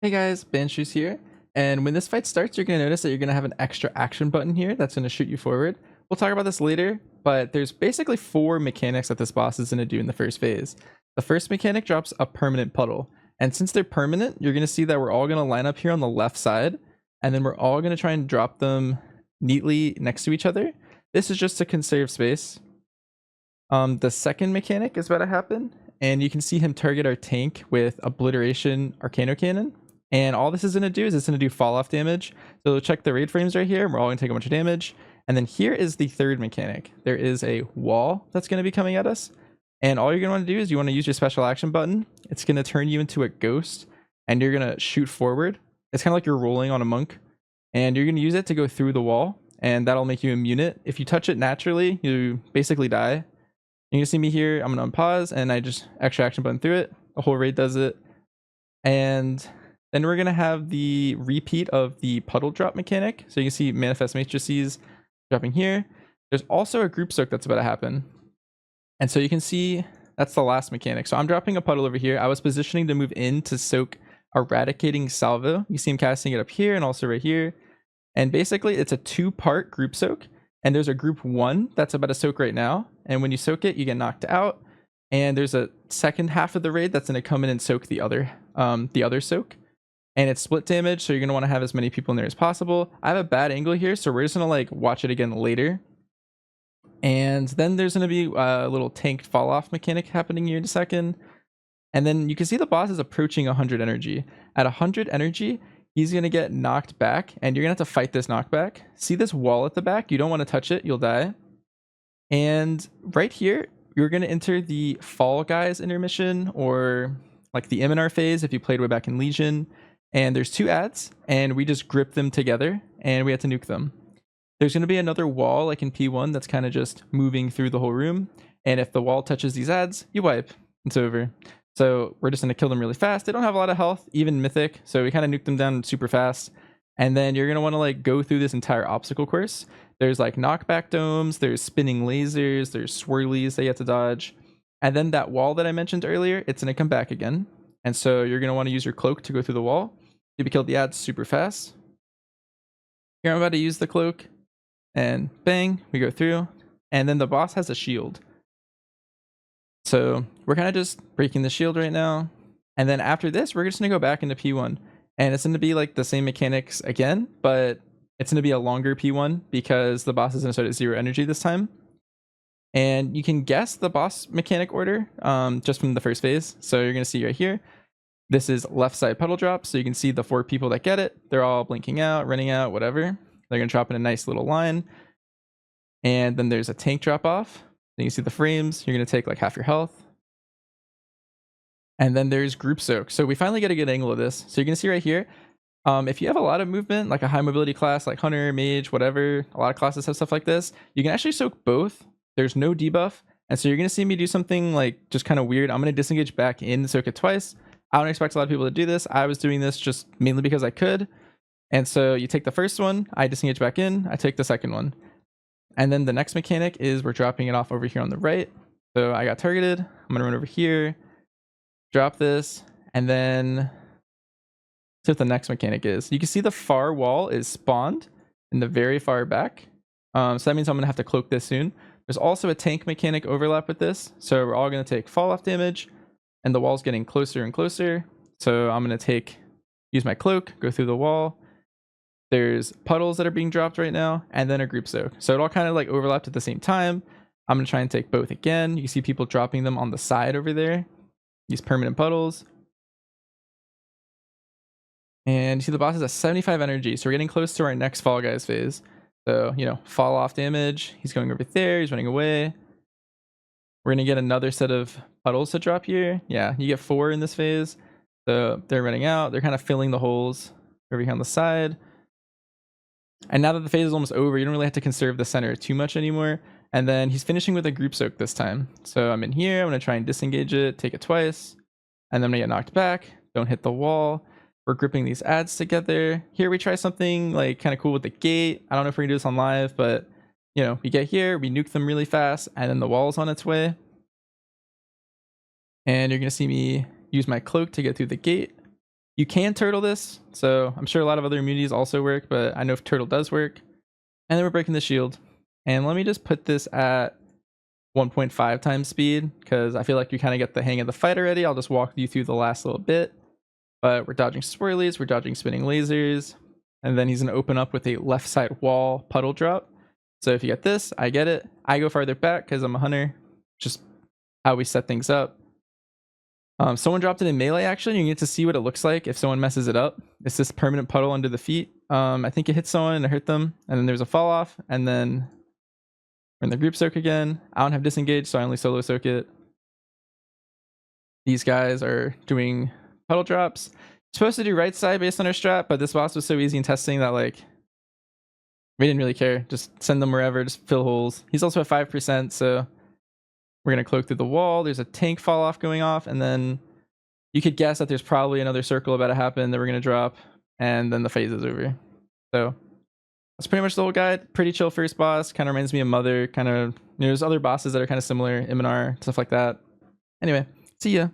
Hey guys, Banshers here, and when this fight starts, you're going to notice that you're going to have an extra action button here that's going to shoot you forward. We'll talk about this later, but there's basically 4 mechanics that this boss is going to do in the first phase. The first mechanic drops a permanent puddle, and since they're permanent, you're going to see that we're all going to line up here on the left side, and then we're all going to try and drop them neatly next to each other. This is just to conserve space. The second mechanic is about to happen, and you can see him target our tank with Obliteration Arcano Cannon. And all this is going to do is it's going to do fall off damage. So check the raid frames right here. We're all going to take a bunch of damage. And then here is the third mechanic. There is a wall that's going to be coming at us. And all you're going to want to do is you want to use your special action button. It's going to turn you into a ghost and you're going to shoot forward. It's kind of like you're rolling on a monk. And you're going to use it to go through the wall. And that'll make you immune it. If you touch it naturally, you basically die. You can see me here. I'm going to unpause and I just extra action button through it. The whole raid does it. And then we're going to have the repeat of the puddle drop mechanic. So you can see manifest matrices dropping here. There's also a group soak that's about to happen. And so you can see that's the last mechanic. So I'm dropping a puddle over here. I was positioning to move in to soak Eradicating Salvo. You see him casting it up here and also right here. And basically it's a 2-part group soak. And there's a group 1 that's about to soak right now. And when you soak it, you get knocked out. And there's a second half of the raid that's going to come in and soak the other soak. And it's split damage, so you're going to want to have as many people in there as possible. I have a bad angle here, so we're just going to like watch it again later. And then there's going to be a little tanked fall off mechanic happening here in a second. And then you can see the boss is approaching 100 energy. At 100 energy, he's going to get knocked back, and you're going to have to fight this knockback. See this wall at the back? You don't want to touch it, you'll die. And right here, you're going to enter the Fall Guys intermission, or like the MNR phase if you played way back in Legion. And there's 2 ads, and we just grip them together, and we have to nuke them. There's going to be another wall, like in P1, that's kind of just moving through the whole room. And if the wall touches these ads, you wipe. It's over. So we're just going to kill them really fast. They don't have a lot of health, even Mythic. So we kind of nuke them down super fast. And then you're going to want to like go through this entire obstacle course. There's like knockback domes, there's spinning lasers, there's swirlies that you have to dodge. And then that wall that I mentioned earlier, it's going to come back again. And so you're going to want to use your cloak to go through the wall. You killed the ads super fast. Here I'm about to use the cloak. And bang, we go through. And then the boss has a shield. So we're kind of just breaking the shield right now. And then after this, we're just going to go back into P1. And it's going to be like the same mechanics again. But it's going to be a longer P1 because the boss is going to start at 0 energy this time. And you can guess the boss mechanic order just from the first phase. So you're going to see right here. This is left side puddle drop, so you can see the 4 people that get it. They're all blinking out, running out, whatever. They're going to drop in a nice little line. And then there's a tank drop off. Then you see the frames. You're going to take like half your health. And then there's group soak. So we finally get a good angle of this. So you're going to see right here, if you have a lot of movement, like a high mobility class, like Hunter, Mage, whatever, a lot of classes have stuff like this, you can actually soak both. There's no debuff. And so you're going to see me do something like just kind of weird. I'm going to disengage back in, soak it twice. I don't expect a lot of people to do this. I was doing this just mainly because I could. And so you take the first one, I disengage back in, I take the second one. And then the next mechanic is we're dropping it off over here on the right. So I got targeted. I'm going to run over here, drop this, and then see what the next mechanic is. You can see the far wall is spawned in the very far back. So that means I'm going to have to cloak this soon. There's also a tank mechanic overlap with this. So we're all going to take fall off damage. And the wall's getting closer and closer. So I'm going to use my cloak, go through the wall. There's puddles that are being dropped right now, and then a group soak. So it all kind of like overlapped at the same time. I'm going to try and take both again. You can see people dropping them on the side over there. These permanent puddles. And you see the boss is at 75 energy. So we're getting close to our next Fall Guys phase. So, you know, fall off damage. He's going over there. He's running away. We're going to get another set of puddles to drop here. Yeah, you get 4 in this phase. So they're running out. They're kind of filling the holes over here on the side. And now that the phase is almost over, you don't really have to conserve the center too much anymore. And then he's finishing with a group soak this time. So I'm in here. I'm going to try and disengage it, take it twice. And then I'm going to get knocked back. Don't hit the wall. We're gripping these ads together. Here we try something like kind of cool with the gate. I don't know if we're going to do this on live, but you know, we get here, we nuke them really fast, and then the wall's on its way. And you're going to see me use my cloak to get through the gate. You can turtle this, so I'm sure a lot of other immunities also work, but I know if turtle does work. And then we're breaking the shield. And let me just put this at 1.5 times speed, because I feel like you kind of get the hang of the fight already. I'll just walk you through the last little bit. But we're dodging swirlies, we're dodging spinning lasers, and then he's going to open up with a left side wall puddle drop. So if you get this, I get it. I go farther back because I'm a hunter. Just how we set things up. Someone dropped it in melee action. You get to see what it looks like if someone messes it up. It's this permanent puddle under the feet. I think it hit someone and it hurt them, and then there's a fall off, and then we're in the group soak again. I don't have disengage, so I only solo soak it. These guys are doing puddle drops. Supposed to do right side based on our strat, but this boss was so easy in testing that like we didn't really care. Just send them wherever, just fill holes. He's also at 5%, so we're gonna cloak through the wall. There's a tank fall off going off, and then you could guess that there's probably another circle about to happen that we're gonna drop, and then the phase is over. So that's pretty much the whole guide. Pretty chill first boss. Kind of reminds me of Mother. Kind of, there's other bosses that are kind of similar, Iminar, stuff like that. Anyway, see ya.